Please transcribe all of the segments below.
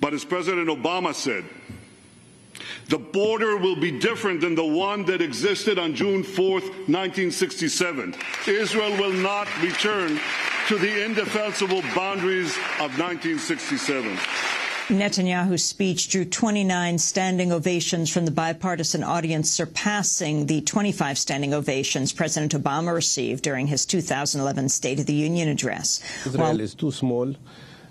But as President Obama said, the border will be different than the one that existed on June 4th, 1967. Israel will not return to the indefensible boundaries of 1967. Netanyahu's speech drew 29 standing ovations from the bipartisan audience, surpassing the 25 standing ovations President Obama received during his 2011 State of the Union address. Israel is too small.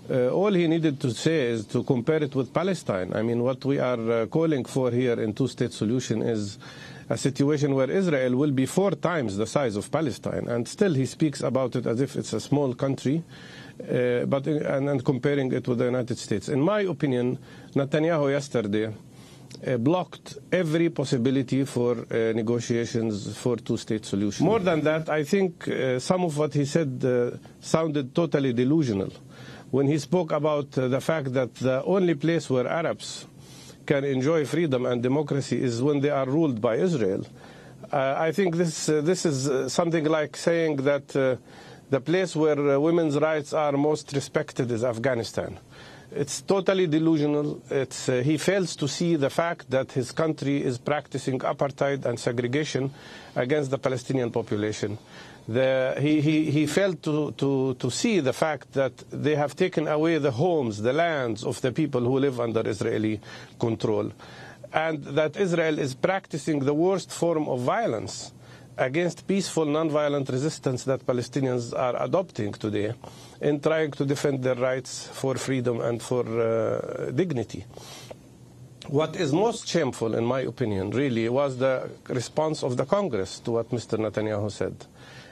All he needed to say is to compare it with Palestine. I mean, what we are calling for here in two-state solution is a situation where Israel will be 4 times the size of Palestine, and still he speaks about it as if it's a small country, and comparing it with the United States. In my opinion, Netanyahu yesterday blocked every possibility for negotiations for two-state solution. More than that, I think some of what he said sounded totally delusional. When he spoke about the fact that the only place where Arabs can enjoy freedom and democracy is when they are ruled by Israel, I think this is something like saying that the place where women's rights are most respected is Afghanistan. It's totally delusional. He fails to see the fact that his country is practicing apartheid and segregation against the Palestinian population. He failed to see the fact that they have taken away the homes, the lands of the people who live under Israeli control, and that Israel is practicing the worst form of violence against peaceful, non-violent resistance that Palestinians are adopting today in trying to defend their rights for freedom and for dignity. What is most shameful, in my opinion, really, was the response of the Congress to what Mr. Netanyahu said.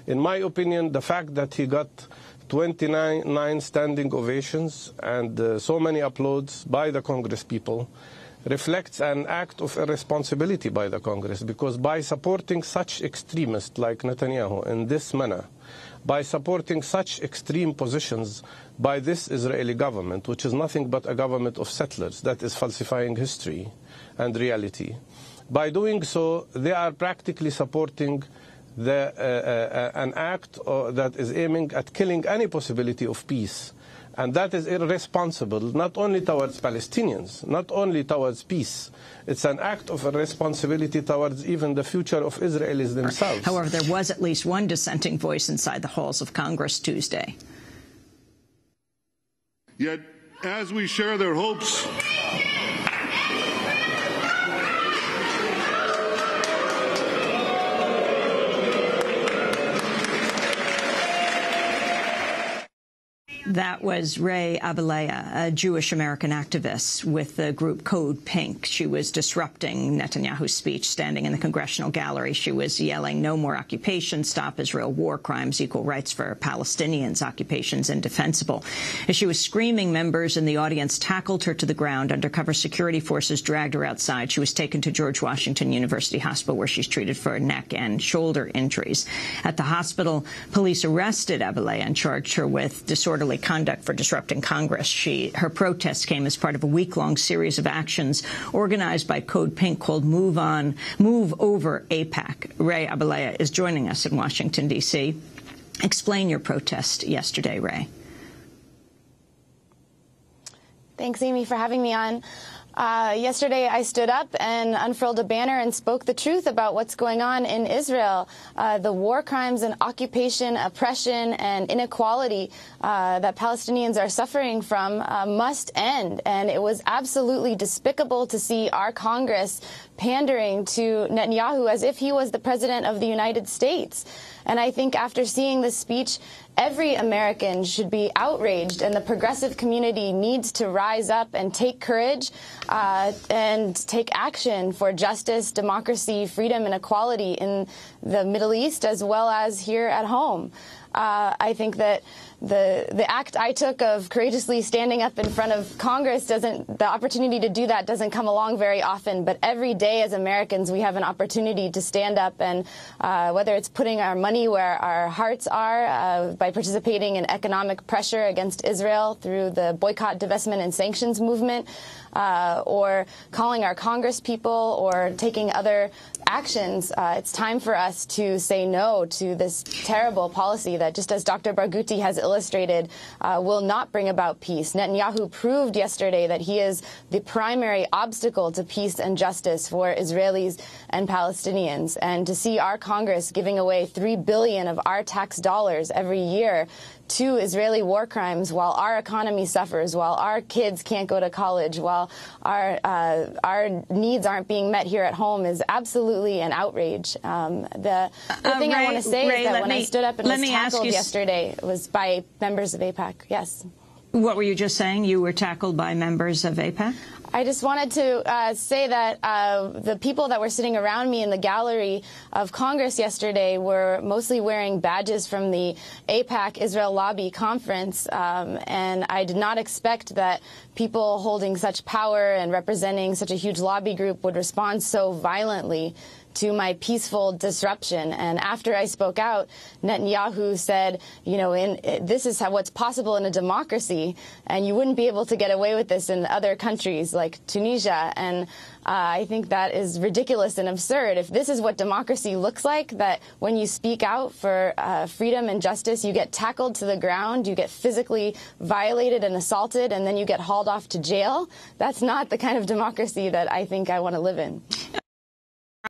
In my opinion, the fact that he got 29 standing ovations and so many applauds by the Congress people reflects an act of irresponsibility by the Congress, because by supporting such extremists like Netanyahu in this manner, by supporting such extreme positions by this Israeli government, which is nothing but a government of settlers that is falsifying history and reality, by doing so, they are practically supporting an act that is aiming at killing any possibility of peace. And that is irresponsible, not only towards Palestinians, not only towards peace. It's an act of irresponsibility towards even the future of Israelis themselves. However, there was at least one dissenting voice inside the halls of Congress Tuesday. Yet, as we share their hopes, That was Ray Abelaya, a Jewish-American activist with the group Code Pink. She was disrupting Netanyahu's speech standing in the congressional gallery. She was yelling, "No more occupation, stop Israel, war crimes, equal rights for Palestinians, occupations indefensible." As she was screaming, members in the audience tackled her to the ground. Undercover security forces dragged her outside. She was taken to George Washington University Hospital, where she's treated for neck and shoulder injuries. At the hospital, police arrested Abelaya and charged her with disorderly conduct for disrupting Congress. Her protest came as part of a week-long series of actions organized by Code Pink called Move Over AIPAC. Ray Abelaya is joining us in Washington, D.C. Explain your protest yesterday, Ray. Thanks, Amy, for having me on. Yesterday, I stood up and unfurled a banner and spoke the truth about what's going on in Israel. The war crimes and occupation, oppression, and inequality that Palestinians are suffering from must end. And it was absolutely despicable to see our Congress pandering to Netanyahu as if he was the president of the United States. And I think after seeing this speech, every American should be outraged, and the progressive community needs to rise up and take courage and take action for justice, democracy, freedom, and equality in the Middle East as well as here at home. I think that the act I took of courageously standing up in front of Congress the opportunity to do that doesn't come along very often, but every day as Americans we have an opportunity to stand up, and whether it's putting our money where our hearts are by participating in economic pressure against Israel through the boycott, divestment, and sanctions movement, or calling our Congress people or taking other actions, it's time for us us to say no to this terrible policy that, just as Dr. Barghouti has illustrated, will not bring about peace. Netanyahu proved yesterday that he is the primary obstacle to peace and justice for Israelis and Palestinians. And to see our Congress giving away $3 billion of our tax dollars every year to Israeli war crimes while our economy suffers, while our kids can't go to college, while our needs aren't being met here at home is absolutely an outrage. The thing I want to say is that when I stood up and was tackled yesterday, it was by members of AIPAC. Yes. What were you just saying? You were tackled by members of AIPAC? I just wanted to say that the people that were sitting around me in the gallery of Congress yesterday were mostly wearing badges from the AIPAC Israel Lobby Conference, and I did not expect that people holding such power and representing such a huge lobby group would respond so violently to my peaceful disruption. And after I spoke out, Netanyahu said, you know, this is what's possible in a democracy, and you wouldn't be able to get away with this in other countries like Tunisia. And I think that is ridiculous and absurd. If this is what democracy looks like, that when you speak out for freedom and justice, you get tackled to the ground, you get physically violated and assaulted, and then you get hauled off to jail, that's not the kind of democracy that I think I want to live in.